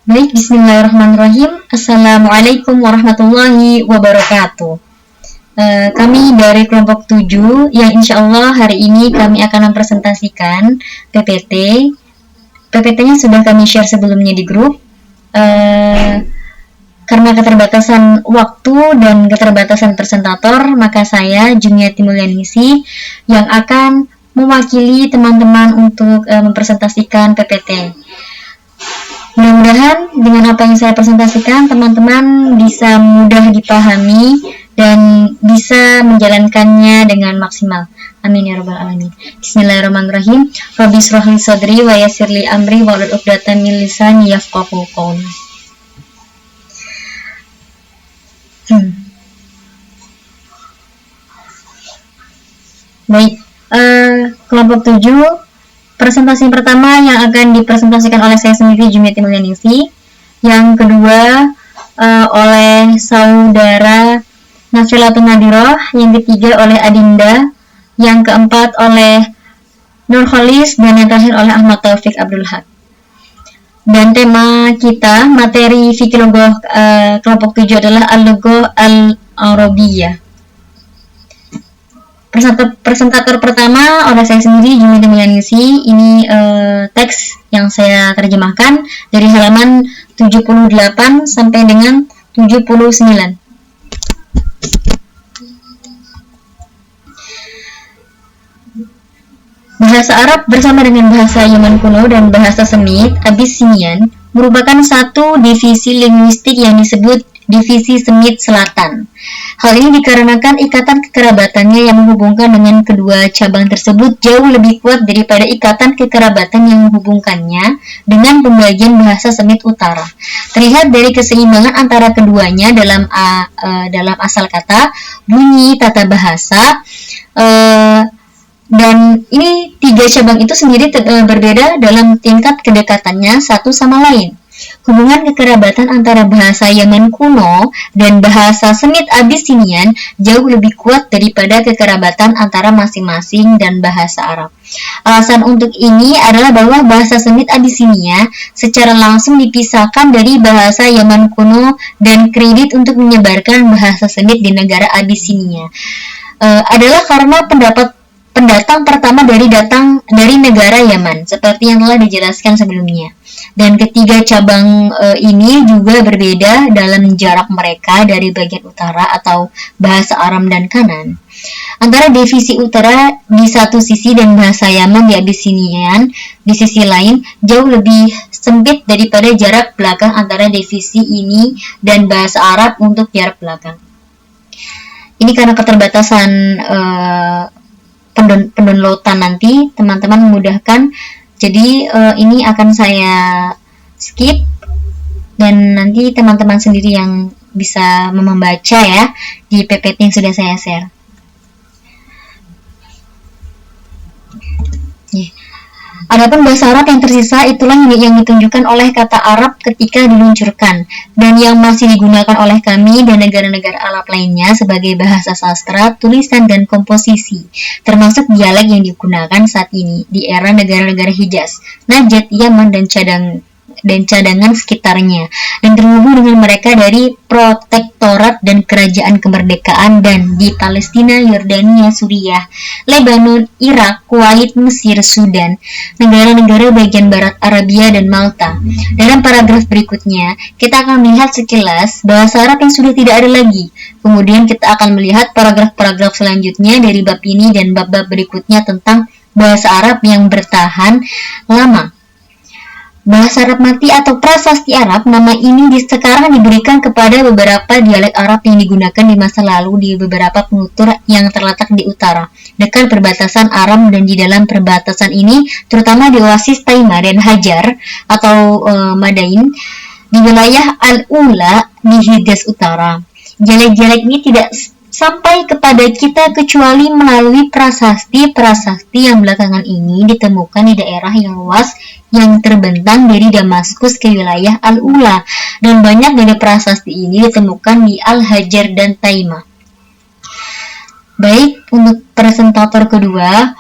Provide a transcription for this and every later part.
Baik, bismillahirrahmanirrahim. Assalamualaikum warahmatullahi wabarakatuh. Kami dari kelompok 7 yang insya Allah hari ini kami akan mempresentasikan PPT. PPT-nya sudah kami share sebelumnya di grup. Karena keterbatasan waktu dan keterbatasan presentator, maka saya, Jumiati Mulyanisi, yang akan mewakili teman-teman untuk mempresentasikan PPT. Mudah-mudahan dengan apa yang saya presentasikan, teman-teman bisa mudah dipahami dan bisa menjalankannya dengan maksimal. Amin ya rabbal alamin. Bismillahirrahmanirrahim. Rabbi shrah li sadri wa yassir li amri wahlul 'uqdatam min lisani yafqahu qawli. Baik, kelompok 7. Presentasi pertama yang akan dipresentasikan oleh saya sendiri, Jumiati Mulyanisi. Yang kedua oleh saudara Nafilatul Nadiroh. Yang ketiga oleh Adinda. Yang keempat oleh Nurholis. Dan yang terakhir oleh Ahmad Taufik Abdul Haq. Dan tema kita, materi fikih logoh kelompok 7 adalah Al-Logoh Al-Arabiyah. Presentator pertama oleh saya sendiri, Jumiati Mulyanisi. Ini teks yang saya terjemahkan dari halaman 78 sampai dengan 79. Bahasa Arab bersama dengan bahasa Yaman kuno dan bahasa Semit Abyssinian merupakan satu divisi linguistik yang disebut divisi Semit Selatan. Hal ini dikarenakan ikatan kekerabatannya yang menghubungkan dengan kedua cabang tersebut jauh lebih kuat daripada ikatan kekerabatan yang menghubungkannya dengan pembagian bahasa Semit Utara. Terlihat dari keseimbangan antara keduanya dalam asal kata, bunyi, tata bahasa, dan ini tiga cabang itu sendiri berbeda dalam tingkat kedekatannya satu sama lain. Hubungan kekerabatan antara bahasa Yaman kuno dan bahasa Semit Abyssinian jauh lebih kuat daripada kekerabatan antara masing-masing dan bahasa Arab. Alasan untuk ini adalah bahwa bahasa Semit Abyssinia secara langsung dipisahkan dari bahasa Yaman kuno dan kredit untuk menyebarkan bahasa Semit di negara Abyssinia adalah karena pendatang pertama dari negara Yaman, seperti yang telah dijelaskan sebelumnya. Dan ketiga cabang ini juga berbeda dalam jarak mereka dari bagian utara atau bahasa Aram dan Kanan. Antara divisi utara di satu sisi dan bahasa Yaman di Abyssinian di sisi lain jauh lebih sempit daripada jarak belakang antara divisi ini dan bahasa Arab untuk jarak belakang. Ini karena keterbatasan pendownloadan nanti, teman-teman memudahkan. Jadi ini akan saya skip dan nanti teman-teman sendiri yang bisa membaca ya di PPT yang sudah saya share. Adapun bahasa Arab yang tersisa itulah yang ditunjukkan oleh kata Arab ketika diluncurkan dan yang masih digunakan oleh kami dan negara-negara Arab lainnya sebagai bahasa sastra, tulisan, dan komposisi, termasuk dialek yang digunakan saat ini di era negara-negara Hijaz, Najd, Yaman, dan cadangan sekitarnya, dan terhubung dengan mereka dari protektorat dan kerajaan kemerdekaan dan di Palestina, Yordania, Suriah, Lebanon, Irak, Kuwait, Mesir, Sudan, negara-negara bagian barat Arabia, dan Malta. Dalam paragraf berikutnya, kita akan melihat sekilas bahasa Arab yang sudah tidak ada lagi. Kemudian kita akan melihat paragraf-paragraf selanjutnya dari bab ini dan bab-bab berikutnya tentang bahasa Arab yang bertahan lama. Bahasa Arab mati atau prasasti Arab, nama ini sekarang diberikan kepada beberapa dialek Arab yang digunakan di masa lalu di beberapa penutur yang terletak di utara, dekat perbatasan Aram, dan di dalam perbatasan ini, terutama di oasis Taima dan Hajar atau Madain, di wilayah Al-Ula di Hijaz Utara. Dialek-dialek ini tidak sampai kepada kita kecuali melalui prasasti-prasasti yang belakangan ini ditemukan di daerah yang luas yang terbentang dari Damaskus ke wilayah Al-Ula, dan banyak dari prasasti ini ditemukan di Al-Hajar dan Taima. Baik, untuk presentator kedua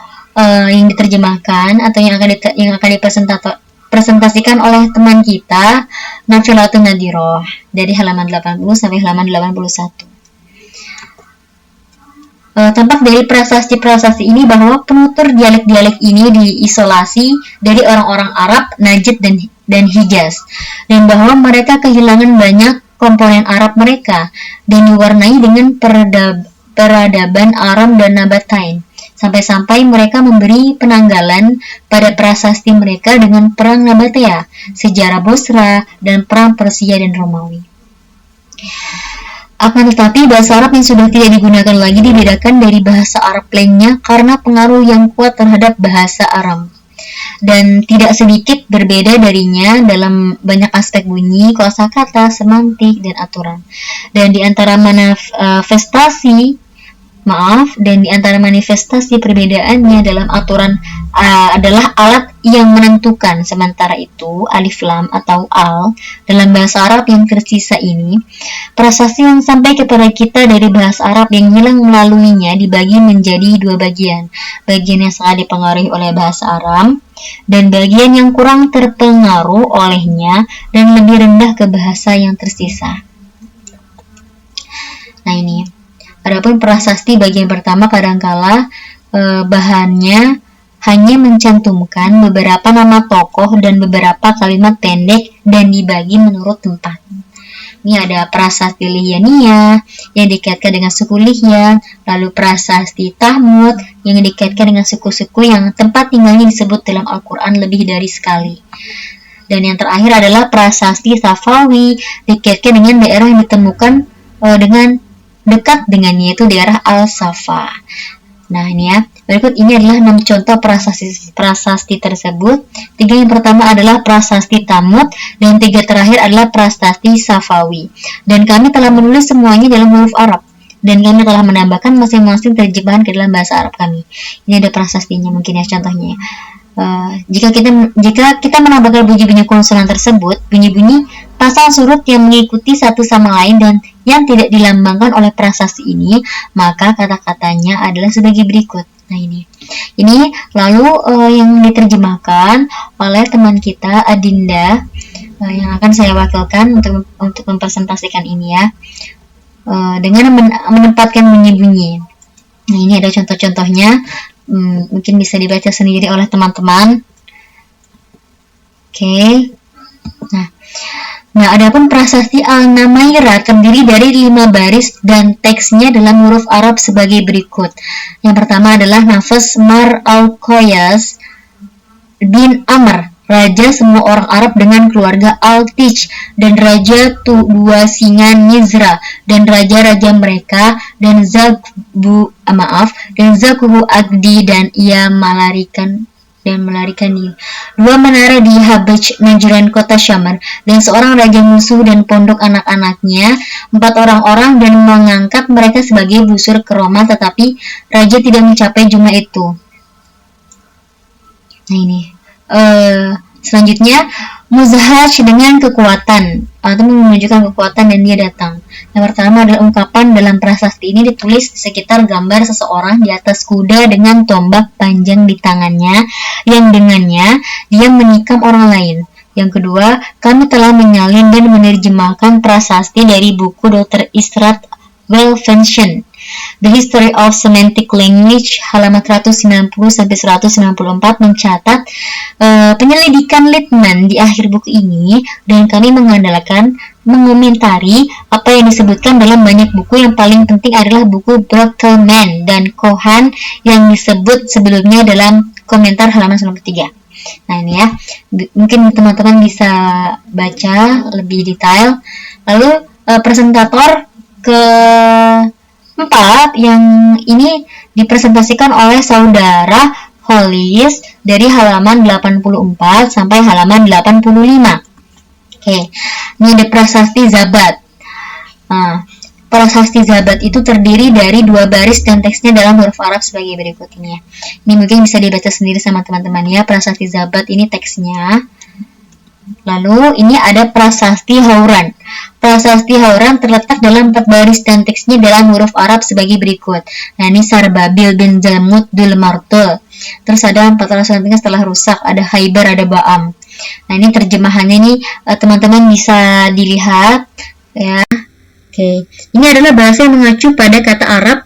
yang diterjemahkan atau yang akan dipresentasikan oleh teman kita, Nafilatun Nadiroh dari halaman 80 sampai halaman 81. Tampak dari prasasti-prasasti ini bahwa penutur dialek-dialek ini diisolasi dari orang-orang Arab, Najd dan Hijaz, dan bahwa mereka kehilangan banyak komponen Arab mereka dan diwarnai dengan peradaban Aram dan Nabatain, sampai-sampai mereka memberi penanggalan pada prasasti mereka dengan perang Nabatea, sejarah Bosra, dan perang Persia dan Romawi. Akan tetapi, bahasa Arab yang sudah tidak digunakan lagi dibedakan dari bahasa Arab lainnya karena pengaruh yang kuat terhadap bahasa Aram. Dan tidak sedikit berbeda darinya dalam banyak aspek bunyi, kosakata, semantik, dan aturan. Dan di antara manifestasi perbedaannya dalam aturan adalah alat yang menentukan. Sementara itu, alif lam atau al dalam bahasa Arab yang tersisa ini, prasasti yang sampai kepada kita dari bahasa Arab yang hilang melaluinya dibagi menjadi dua bagian. Bagian yang sangat dipengaruhi oleh bahasa Arab dan bagian yang kurang terpengaruh olehnya dan lebih rendah ke bahasa yang tersisa. Nah, ini adapun prasasti bagian pertama kadangkala bahannya hanya mencantumkan beberapa nama tokoh dan beberapa kalimat pendek dan dibagi menurut tempat. Ini ada prasasti Lihyaniyah yang dikaitkan dengan suku Lihyan, lalu prasasti Tahmud yang dikaitkan dengan suku-suku yang tempat tinggalnya disebut dalam Al-Quran lebih dari sekali. Dan yang terakhir adalah prasasti Safawi dikaitkan dengan daerah yang ditemukan dengan dekat dengannya, yaitu daerah Al-Safa. Nah, ini ya. Berikut ini adalah 6 contoh prasasti tersebut. 3 yang pertama adalah prasasti Tamud dan 3 terakhir adalah prasasti Safawi. Dan kami telah menulis semuanya dalam huruf Arab. Dan kami telah menambahkan masing-masing terjemahan ke dalam bahasa Arab kami. Ini ada prasastinya mungkin ya contohnya. Jika kita menambahkan bunyi-bunyi konsonan tersebut, bunyi-bunyi pasang surut yang mengikuti satu sama lain dan yang tidak dilambangkan oleh prasasti ini, maka kata-katanya adalah sebagai berikut. Nah, ini lalu yang diterjemahkan oleh teman kita Adinda yang akan saya wakilkan untuk mempresentasikan ini ya, dengan menempatkan bunyi-bunyi. Nah, ini ada contoh-contohnya. Mungkin bisa dibaca sendiri oleh teman-teman. Oke. Nah, adapun prasasti Al-Namaira terdiri dari 5 baris dan teksnya dalam huruf Arab sebagai berikut. Yang pertama adalah Nafas Mar Al-Qoyas bin Amr, raja semua orang Arab dengan keluarga Al-Tij, dan raja dua singa Nizra, dan raja-raja mereka, dan Zakhu Agdi, dan ia melarikan diri. 2 menara di Habaj, Najran, kota Syamar, dan seorang raja musuh dan pondok anak-anaknya, 4 orang-orang, dan mengangkat mereka sebagai busur ke Roma, tetapi raja tidak mencapai jumlah itu. Nah, ini selanjutnya Muzahaj dengan kekuatan atau menunjukkan kekuatan dan dia datang. Yang pertama adalah ungkapan dalam prasasti ini ditulis di sekitar gambar seseorang di atas kuda dengan tombak panjang di tangannya yang dengannya dia menikam orang lain. Yang kedua, kami telah menyalin dan menerjemahkan prasasti dari buku Dr. Israt Welfenschen, The History of Semantic Language, halaman 190-194 mencatat penyelidikan Littmann di akhir buku ini, dan kami mengomentari apa yang disebutkan dalam banyak buku. Yang paling penting adalah buku Brockelman dan Cohan yang disebut sebelumnya dalam komentar halaman 93. Nah, ini ya, mungkin teman-teman bisa baca lebih detail. Lalu presentator keempat yang ini dipresentasikan oleh saudara Hollis dari halaman 84 sampai halaman 85. Oke, ini ada prasasti Zabat. Prasasti Zabat itu terdiri dari 2 baris dan teksnya dalam huruf Arab sebagai berikut ini ya. Ini mungkin bisa dibaca sendiri sama teman-teman ya. Prasasti Zabat ini teksnya. Lalu ini ada prasasti Hauran. Prasasti Hauran terletak dalam 4 baris dan teksnya dalam huruf Arab sebagai berikut. Nah, ini Sarbabil bin Jalmud Dul Martul. Terus ada 4 selanjutnya setelah rusak, ada Haibar, ada Ba'am. Nah, ini terjemahannya nih, teman-teman bisa dilihat ya. Oke, ini adalah bahasa yang mengacu pada kata Arab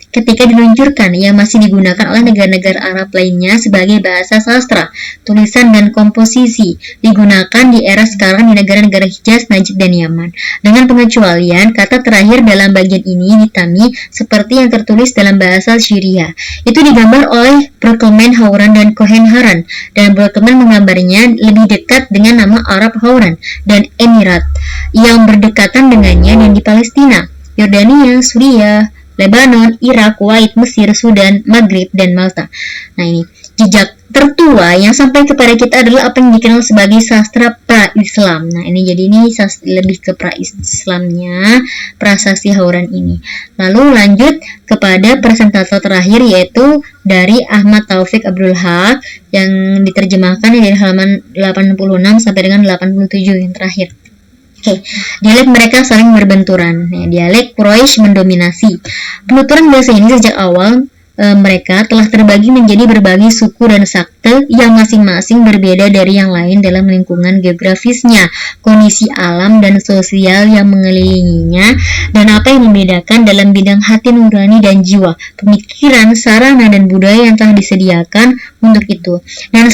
ketika diluncurkan, yang masih digunakan oleh negara-negara Arab lainnya sebagai bahasa sastra, tulisan, dan komposisi, digunakan di era sekarang di negara-negara Hijaz, Najd, dan Yaman. Dengan pengecualian, kata terakhir dalam bagian ini ditami seperti yang tertulis dalam bahasa Syria. Itu digambar oleh Brockleman Hauran dan Cohen Haran, dan Brockleman menggambarnya lebih dekat dengan nama Arab Hauran dan Emirat yang berdekatan dengannya dan di Palestina, Yordania, Suriah, Lebanon, Irak, Kuwait, Mesir, Sudan, Maghrib, dan Malta. Nah, ini jejak tertua yang sampai kepada kita adalah apa yang dikenal sebagai sastra pra-Islam. Nah, ini jadi ini lebih ke pra-Islamnya prasasti Hauran ini. Lalu lanjut kepada presentator terakhir, yaitu dari Ahmad Taufik Abdul Haq yang diterjemahkan dari halaman 86 sampai dengan 87 yang terakhir. Oke, dialek mereka saling berbenturan. Ya, dialek Quraisy mendominasi. Penuturan bahasa ini sejak awal mereka telah terbagi menjadi berbagai suku dan sakte yang masing-masing berbeda dari yang lain dalam lingkungan geografisnya, kondisi alam dan sosial yang mengelilinginya, dan apa yang membedakan dalam bidang hati nurani dan jiwa, pemikiran, sarana, dan budaya yang telah disediakan untuk itu, dan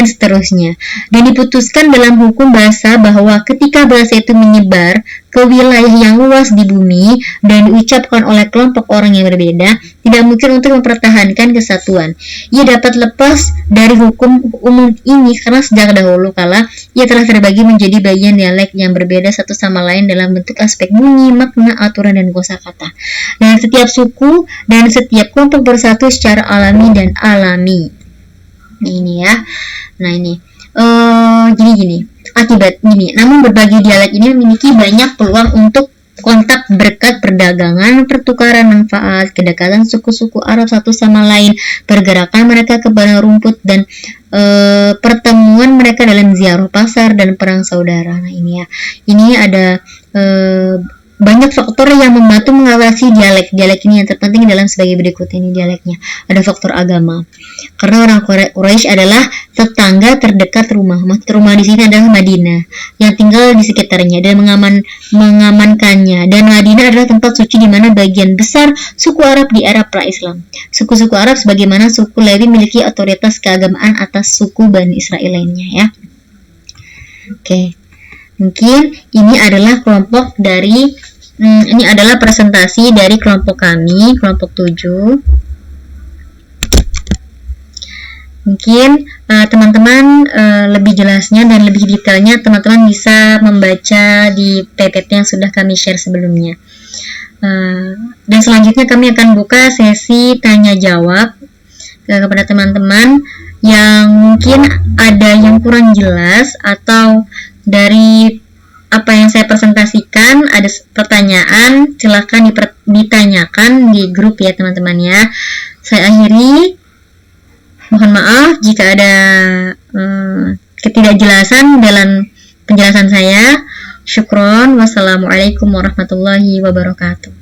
seterusnya. Dan diputuskan dalam hukum bahasa bahwa ketika bahasa itu menyebar ke wilayah yang luas di bumi dan diucapkan oleh kelompok orang yang berbeda, tidak mungkin untuk mempertahankan kesatuan. Ia dapat lepas dari hukum umum ini karena sejak dahulu kala ia telah terbagi menjadi bagian dialek yang berbeda satu sama lain dalam bentuk aspek bunyi, makna, aturan, dan kosakata. Dan setiap suku dan setiap kelompok bersatu secara alami dan alami. Nah, ini ya. Nah, ini akibat gini, namun berbagai dialek ini memiliki banyak peluang untuk kontak berkat perdagangan, pertukaran manfaat, kedekatan suku-suku Arab satu sama lain, pergerakan mereka ke padang rumput, dan pertemuan mereka dalam ziarah pasar dan perang saudara. Nah, ini ya, ini ada banyak faktor yang membantu mengatasi dialek ini yang terpenting dalam sebagai berikut ini dialeknya. Ada faktor agama, karena orang Quraisy adalah tetangga terdekat rumah. Maksud rumah di sini adalah Madinah yang tinggal di sekitarnya dan mengamankannya. Dan Madinah adalah tempat suci di mana bagian besar suku Arab di era pra-Islam. Suku-suku Arab sebagaimana suku Lewi memiliki otoritas keagamaan atas suku Bani Israel lainnya ya. Oke. Mungkin ini adalah kelompok dari ini adalah presentasi dari kelompok kami, kelompok 7. Mungkin teman-teman lebih jelasnya dan lebih detailnya teman-teman bisa membaca di PPT yang sudah kami share sebelumnya. Dan selanjutnya kami akan buka sesi tanya jawab kepada teman-teman yang mungkin ada yang kurang jelas atau dari apa yang saya presentasikan ada pertanyaan, silahkan ditanyakan di grup ya teman-teman ya. Saya akhiri, mohon maaf jika ada ketidakjelasan dalam penjelasan saya. Syukron, wassalamualaikum warahmatullahi wabarakatuh.